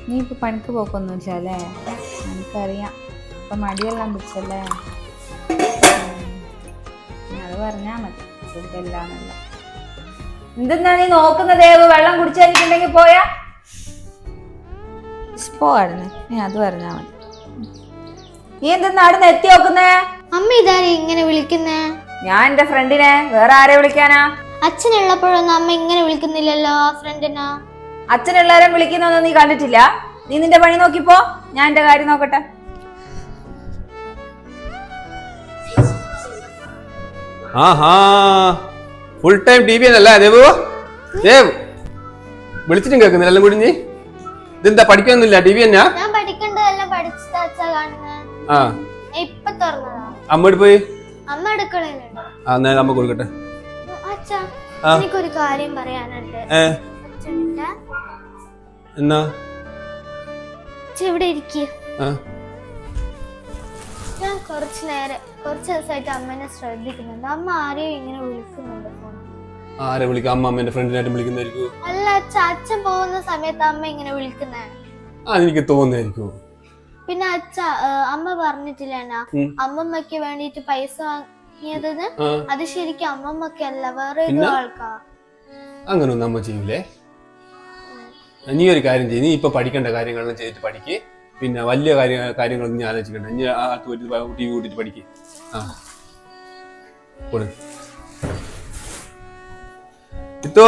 നീ ഇപ്പൊ പണിക്ക് പോക്കൊന്നുമില്ലല്ലേ? എനിക്കറിയാം, ഇപ്പൊ മടിയെല്ലാം പിടിച്ചല്ലേ. അത് പറഞ്ഞാ മതി, സുഖമില്ലാന്നല്ല. എന്തെന്നാ നീ നോക്കുന്ന ദേവ്? വെള്ളം കുടിച്ചിട്ടുണ്ടെങ്കിൽ പോയാ പോവായിരുന്നു. നീ അത് പറഞ്ഞാ മതി. നീ എന്തെന്നാ അവിടെ എത്തി നോക്കുന്നേ? അമ്മ ഇതാരെ ഇങ്ങനെ വിളിക്കുന്നേ? ഞാൻ എന്റെ ഫ്രണ്ടിനെ, വേറെ ആരെ വിളിക്കാനാ? അച്ഛനുള്ളപ്പോഴൊന്നും അമ്മ ഇങ്ങനെ വിളിക്കുന്നില്ലല്ലോ ആ ഫ്രണ്ടിനാ. അച്ഛനെല്ലാരും വിളിക്കുന്നൊന്നും നീ കണ്ടിട്ടില്ല? നീ നിന്റെ പണി നോക്കിപ്പോ, ഞാൻ എന്റെ കാര്യം നോക്കട്ടെ. ഫുൾ ടൈം ടി വി എന്നല്ല ദേവു? ദേവ് വിളിച്ചിട്ടും കേൾക്കുന്നില്ല എല്ലാം കൂടി. നീ ഇതെന്താ പഠിക്കൊന്നുമില്ല? ടി വി തന്നെയാ? ഞാൻ പഠിക്കേണ്ടതെല്ലാം പഠിച്ചിട്ടാ അച്ഛാ കാണുന്നത്. ഇപ്പൊ തുറന്നതാ. അമ്മ പോയി? അമ്മ അടുക്കളയിലുണ്ട്. അമ്മ കൊടുക്കട്ടെ. അച്ഛാ, എനിക്കൊരു കാര്യം പറയാനുണ്ട്. എന്നാ ഇവിടെ ഇരിക്കുക. ഞാൻ കുറച്ചു ദിവസമായിട്ട് അമ്മേനെ ശ്രദ്ധിക്കുന്നുണ്ട്. അമ്മ ആരെയും ഇങ്ങനെ വിളിക്കുന്നുണ്ട് ഫോൺ. ആരെ വിളിക്കാം? അമ്മ അമ്മേന്റെ ഫ്രണ്ടിനായിട്ട് വിളിക്കുന്നതായിരിക്കും. അല്ല അച്ഛാ, അച്ഛൻ പോകുന്ന സമയത്ത് അമ്മ ഇങ്ങനെ വിളിക്കുന്നേ. എനിക്ക് തോന്നുന്നായിരിക്കും. പിന്നെ അച്ഛാ, അമ്മ പറഞ്ഞിട്ടില്ല അമ്മമ്മക്ക് വേണ്ടിട്ട് പൈസ വാങ്ങിയതെന്ന്. അത് ശരിക്കും അമ്മമ്മക്കല്ല, വേറെ ഏതോ ആൾക്കാ. അങ്ങനൊന്നും അമ്മ ചെയ്യൂലേ. നീ ഒരു കാര്യം ചെയ്യും, നീ ഇപ്പൊ പഠിക്കേണ്ട കാര്യങ്ങളെല്ലാം ചെയ്തിട്ട് പഠിക്ക്. പിന്നെ വലിയ കാര്യങ്ങളൊന്നും നീ ആലോചിക്കണ്ട. നീ ടി വി കൂട്ടിട്ട് പഠിക്ക്. ഇത്തോ